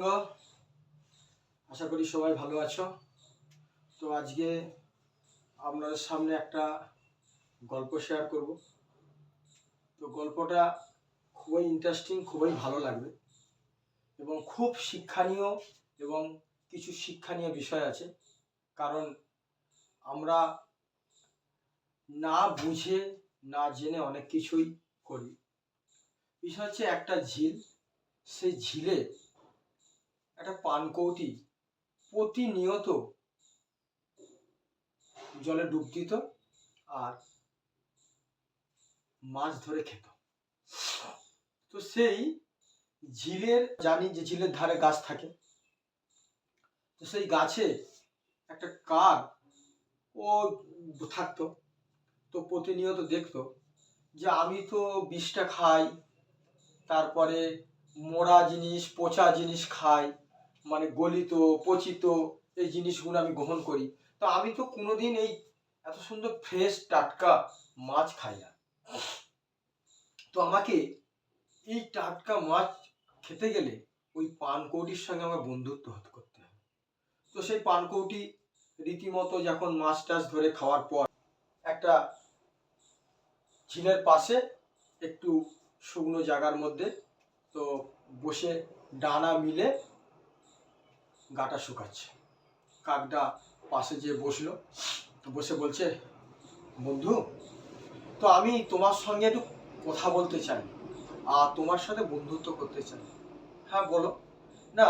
তো আশা করি সবাই ভালো আছো। তো আজকে আপনাদের সামনে একটা গল্প শেয়ার করব। তো গল্পটা খুবই ইন্টারেস্টিং, খুবই ভালো লাগবে এবং খুব শিক্ষণীয় এবং কিছু শিক্ষণীয় বিষয় আছে। কারণ আমরা না বুঝে না জেনে অনেক কিছুই করি। বিষয় হচ্ছে একটা ঝিল, সেই ঝিলে একটা পানকৌটি প্রতিনিয়ত জলে ডুব দিত আর মাছ ধরে খেত। তো সেই ঝিলের, জানি যে ঝিলের ধারে গাছ থাকে, তো সেই গাছে একটা কাক ও থাকতো। তো প্রতিনিয়ত দেখতো যে আমি তো বিষটা খাই, তারপরে মোড়া জিনিস পচা জিনিস খাই, মানে গলিত পচিত এই জিনিসগুলো আমি গ্রহণ করি। তো আমি তো কোনোদিন এই এত সুন্দর ফ্রেশ টাটকা মাছ খাই না। তো আমাকে এই টাটকা মাছ খেতে গেলে ওই পানকৌটির সঙ্গে আমার বন্ধুত্ব করতে হবে। তো সেই পানকৌটি রীতিমতো যখন মাছ টাছ ধরে খাওয়ার পর একটা ঝিলের পাশে একটু শুকনো জায়গার মধ্যে তো বসে ডানা মিলে গাটা শুকাচ্ছে। কাকটা পাশে যেয়ে বসলো, তো বসে বলছে, বন্ধু, তো আমি তোমার সঙ্গে একটু কথা বলতে চাই আর তোমার সাথে বন্ধুত্ব করতে চাই। হ্যাঁ বলো। না,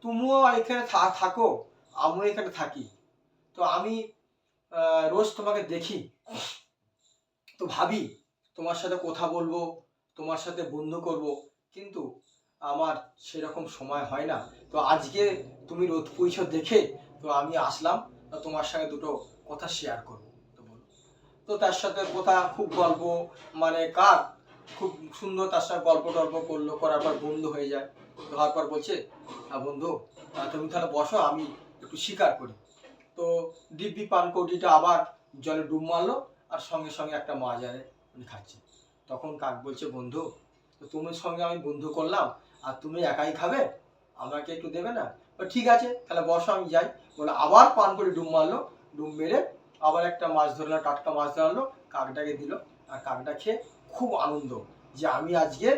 তুমিও এখানে থাকো, আমিও এখানে থাকি। তো আমি রোজ তোমাকে দেখি, তো ভাবি তোমার সাথে কথা বলবো, তোমার সাথে বন্ধু করব, কিন্তু আমার সেরকম সময় হয় না। তো আজকে তুমি রোদ পুইছো দেখে তো আমি আসলাম, তোমার সঙ্গে দুটো কথা শেয়ার করব। তো বলো। তো তার সাথে কথা খুব গল্প, মানে কাক খুব সুন্দর তার সাথে গল্প টল্প করলো, করার পর বন্ধু হয়ে যায়। হওয়ার পর বলছে, বন্ধু তুমি তাহলে বসো, আমি একটু শিকার করি। তো দিব্যি পানকৌটিটা আবার জলে ডুব মারলো আর সঙ্গে সঙ্গে একটা মাছ আরে উনি খাচ্ছে। তখন কাক বলছে, বন্ধু, তো তোমার সঙ্গে আমি বন্ধু করলাম আর তুমি একাই খাবে, আমাকে একটু দেবে না? ঠিক আছে, তাহলে বসো, আমি যাই। বলে আবার পানকৌটি ডুব মারলো, ডুব মেরে আবার একটা মাছ ধরলো, টাটকা মাছ ধরলো, কাকটাকে দিল। আর কাকটা খেয়ে খুব আনন্দ যে আমি আজকে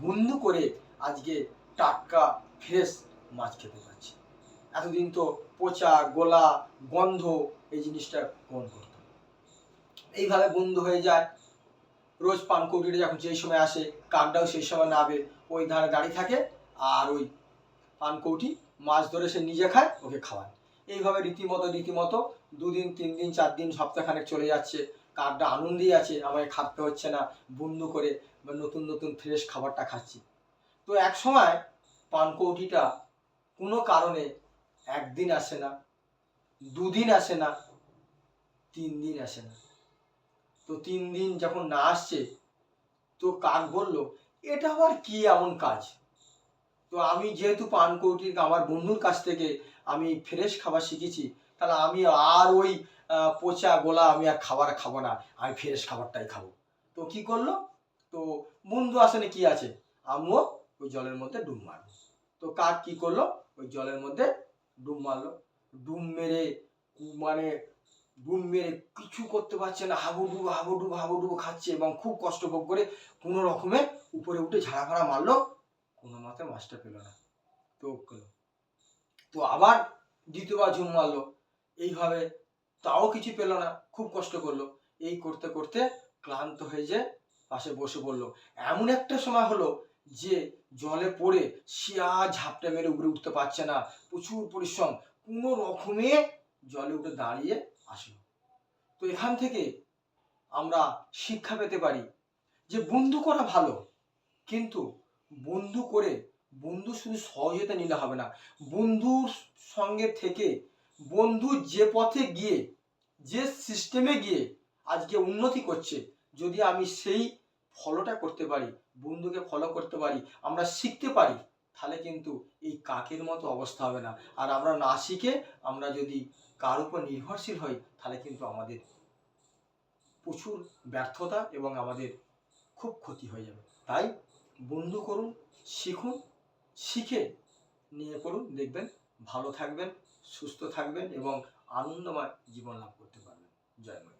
বন্ধু করে আজকে টাটকা ফ্রেশ মাছ খেতে পাচ্ছি। এতদিন তো পচা গোলা গন্ধ এই জিনিসটা গ্রহণ করত। এইভাবে বন্ধু হয়ে যায়। রোজ পানকৌটিটা যখন যেই সময় আসে, কাকটাও সেই সময় নাবে, ওই ধারে দাঁড়িয়ে থাকে আর ওই পানকৌটি মাছ ধরে সে নিজে খায়, ওকে খাওয়ায়। এইভাবে রীতিমতো 2 দিন 3 দিন 4 দিন সপ্তাহখানেক চলে যাচ্ছে। কাকটা আনন্দেই আছে, আমায় খাটতে হচ্ছে না, বন্ধু করে বা নতুন নতুন ফ্রেশ খাবারটা খাচ্ছি। তো এক সময় পানকৌটিটা কোনো কারণে 1 দিন আসে না, 2 দিন আসে না, 3 দিন আসে না। তো 3 দিন যখন না আসছে, তো কাক বলল, এটা আবার কি এমন কাজ? তো আমি যেহেতু পানকৌটির আমার বন্ধুর কাছ থেকে আমি ফ্রেশ খাবার শিখেছি, তাহলে আমি আর ওই পচা গোলা আমি আর খাবার খাবো না, আমি ফ্রেশ খাবারটাই খাবো। তো কি করলো, তো বন্ধু আসেনি কি আছে, আমিও ওই জলের মধ্যে ডুব মারবো। তো কাক কি করলো, ওই জলের মধ্যে ডুব মারলো। ডুব মেরে, মানে ডুব মেরে কিছু করতে পারছে না, হাবুডুবু খাচ্ছে এবং খুব কষ্ট ভোগ করে কোনো রকমে উপরে উঠে ঝাড়া ফাড়া মারলো, কোনো মতে মাছটা পেল না। তো আবার দ্বিতীয়বার ঝুম মারলো, এইভাবে তাও কিছু পেল না, খুব কষ্ট করলো। এই করতে করতে ক্লান্ত হয়ে যে পাশে বসে পড়লো। এমন একটা সময় হলো যে জলে পড়ে সে আর ঝাপটা মেরে উপরে উঠতে পারছে না, প্রচুর পরিশ্রম, কোনো রকমে জলে উঠে দাঁড়িয়ে আসলো। তো এখান থেকে আমরা শিক্ষা পেতে পারি যে বন্ধু করা ভালো, কিন্তু বন্ধু করে বন্ধু শুধু সহযোগিতা নিলে হবে না। বন্ধুর সঙ্গে থেকে বন্ধু যে পথে গিয়ে, যে সিস্টেমে গিয়ে আজকে উন্নতি করছে, যদি আমি সেই ফলোটা করতে পারি, বন্ধুকে ফলো করতে পারি, আমরা শিখতে পারি, তাহলে কিন্তু এই কাকের মতো অবস্থা হবে না। আর আমরা না শিখে আমরা যদি কার উপর নির্ভরশীল হই, তাহলে কিন্তু আমাদের প্রচুর ব্যর্থতা এবং আমাদের খুব ক্ষতি হয়ে যাবে। তাই বন্ধু করুন, শিখুন, শিখে নিয়ে পড়ুন, দেখবেন ভালো থাকবেন, সুস্থ থাকবেন এবং আনন্দময় জীবন লাভ করতে পারবেন। জয় মা।